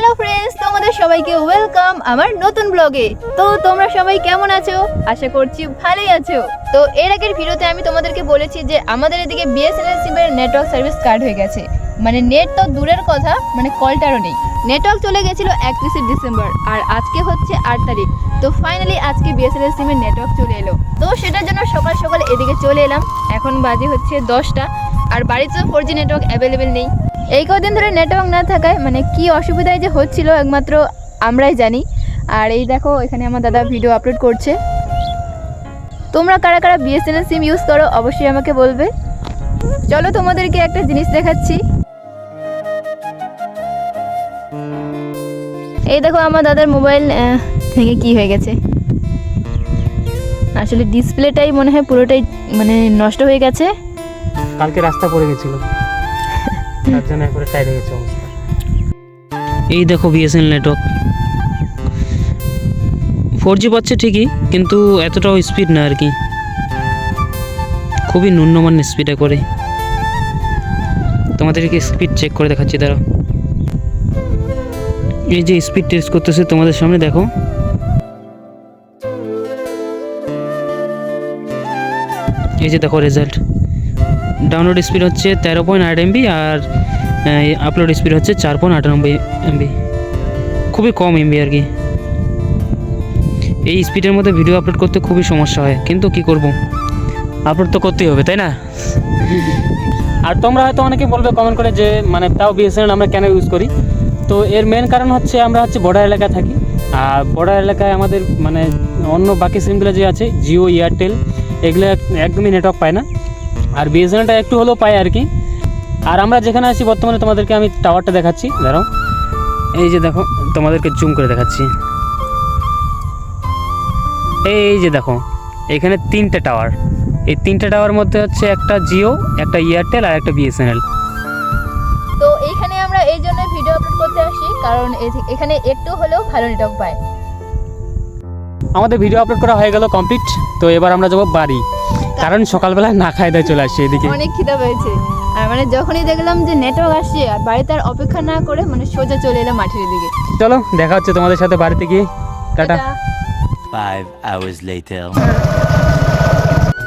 Hello friends, তোমাদের সবাইকে welcome আমার নতুন ব্লগে। তো তোমরা সবাই কেমন আছো? আশা করছি ভালোই আছো। তো এর আগের ভিডিওতে আমি তোমাদেরকে বলেছি যে আমাদের এদিকে বিএসএনএল সিমের নেটওয়ার্ক সার্ভিস কাট হয়ে গেছে। মানে নেট তো দূরের কথা, মানে কলটারও নেই। নেটওয়ার্ক চলে গেছিলো 31 ডিসেম্বর, আর আজকে হচ্ছে 8 তারিখ। তো ফাইনালি আজকে বিএসএনএল সিমের নেটওয়ার্ক চলে এলো। তো সেটার জন্য সকাল সকাল এদিকে চলে এলাম। এখন বাজে হচ্ছে 10টা, আর বাড়িতেও 4G নেটওয়ার্ক অ্যাভেলেবেল নেই। এই কদিন ধরে নেটওয়ার্ক না থাকায় মানে কি অসুবিধায় যে হচ্ছিল একমাত্র আমরাই জানি। আর এই দেখো, এখানে আমার দাদা ভিডিও আপলোড করছে। তোমরা কারা কারা বিএসএনএল সিম ইউজ করো অবশ্যই আমাকে বলবে। চলো তোমাদেরকে একটা জিনিস দেখাচ্ছি। এই দেখো, আমার দাদার মোবাইল থেকে কি হয়ে গেছে, আসলে ডিসপ্লেটাই মনে হয় পুরোটাই মানে নষ্ট হয়ে গেছে। কালকে রাস্তা পড়ে গেছিল, তার জন্য একবারে টাইট হয়ে গেছে অবস্থা। এই দেখো বিএসএনএল নেটওয়ার্ক 4G পাচ্ছে ঠিকই, কিন্তু এতটাও স্পিড না আর কি, খুবই ন্যূনমানের স্পিডে করে। তোমাদেরকে স্পিড চেক করে দেখাচ্ছি, দাঁড়াও। এই যে স্পিড টেস্ট করতেছে তোমাদের সামনে, দেখো। এই যে দেখো রেজাল্ট। ডাউনলোড স্পিড হচ্ছে 13.8 MB, আর আপলোড স্পিড হচ্ছে 4.98 MB। খুবই কম MB আর কি। এই স্পিডের মধ্যে ভিডিও আপলোড করতে খুবই সমস্যা হয়, কিন্তু কি করব, আপলোড তো করতেই হবে, তাই না? আর তোমরা হয়তো অনেকে বলবে কমেন্ট করে যে মানে তাও বিএসএনএল আমরা কেন ইউজ করি। তো এর মেন কারণ হচ্ছে আমরা হচ্ছে বর্ডার এলাকায় থাকি, আর বর্ডার এলাকায় আমাদের মানে অন্য বাকি সিমগুলো যে আছে জিও, এয়ারটেল, এগুলো একদমই নেটওয়ার্ক পায় না। আর বিএসএনএলটা একটু হলেও পায় আর কি। আর আমরা যেখানে আছি বর্তমানে তোমাদেরকে আমি টাওয়ারটা দেখাচ্ছি, দাঁড়াও। এই যে দেখো, তোমাদেরকে জুম করে দেখাচ্ছি। এই যে দেখো, এখানে 3টে টাওয়ার। এই 3টে টাওয়ার মধ্যে হচ্ছে একটা জিও, একটা এয়ারটেল আর একটা বিএসএনএল। তো এইখানে আমরা এই জন্য ভিডিও আপলোড করতে আসি, কারণ এখানে একটু হলেও ভালো নেটওয়ার্ক পায়। আমাদের ভিডিও আপলোড করা হয়ে গেল কমপ্লিট। তো এবার আমরা যাবো বাড়ি, কারণ সকালবেলা না খাই দায় চলে আসছে এদিকে। অনেক খিদা পেয়েছে, আর মানে যখনই দেখলাম যে নেটওয়ার্ক আসছে আর বাড়িতে আর অপেক্ষা না করে মানে সোজা চলে এলাম মাঠের দিকে। চলো দেখা হচ্ছে তোমাদের সাথে বাড়িতে গিয়ে। টাটা। 5 hours later.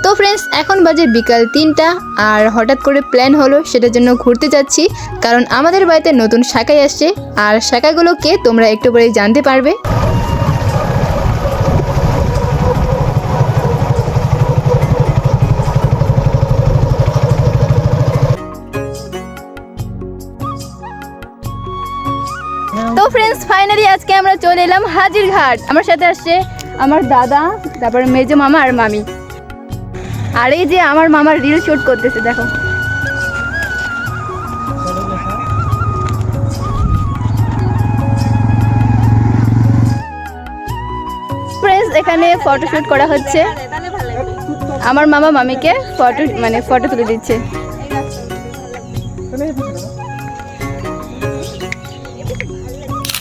তো ফ্রেন্ডস, এখন বাজে বিকাল 3টা, আর হঠাৎ করে প্ল্যান হলো সেটার জন্য ঘুরতে যাচ্ছি, কারণ আমাদের বাড়িতে নতুন শাকাই আসছে। আর শাকাগুলোকে তোমরা একটু পরে জানতে পারবে। তো ফ্রেন্ডস, ফাইনালি আজকে আমরা চলে এলাম হাজিরঘাট। আমার সাথে আসছে আমার দাদা, তারপরে মেজো মামা আর মামি। আর এই যে আমার মামার রিল শুট করতেছে, দেখো। ফ্রেন্ডস, এখানে ফটো শুট করা হচ্ছে। আমার মামা মামিকে ফটো তুলে দিচ্ছে।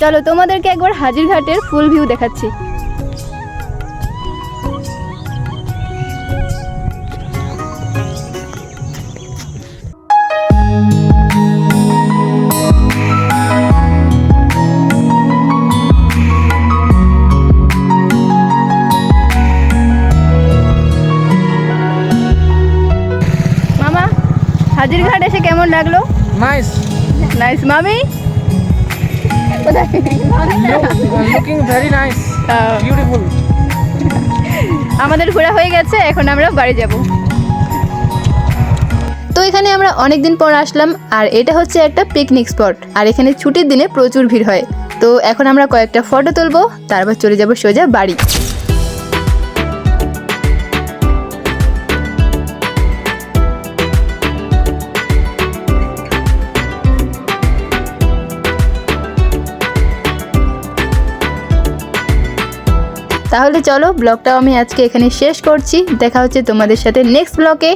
চলো তোমাদেরকে একবার হাজিরঘাটের ফুল ভিউ দেখাচ্ছি। মামা, হাজিরঘাট এসে কেমন লাগলো? Nice nice. মামি লুকিং ভেরি নাইস, বিউটিফুল। আমাদের ঘোরা হয়ে গেছে, এখন আমরা বাড়ি যাব। তো এখানে আমরা অনেকদিন পর আসলাম, আর এটা হচ্ছে একটা পিকনিক স্পট, আর এখানে ছুটির দিনে প্রচুর ভিড় হয়। তো এখন আমরা কয়েকটা ফটো তুলবো, তারপর চলে যাব সোজা বাড়ি। তাহলে চলো, ব্লগটাও আমি আজকে এখানে শেষ করছি। দেখা হচ্ছে তোমাদের সাথে নেক্সট ব্লগে।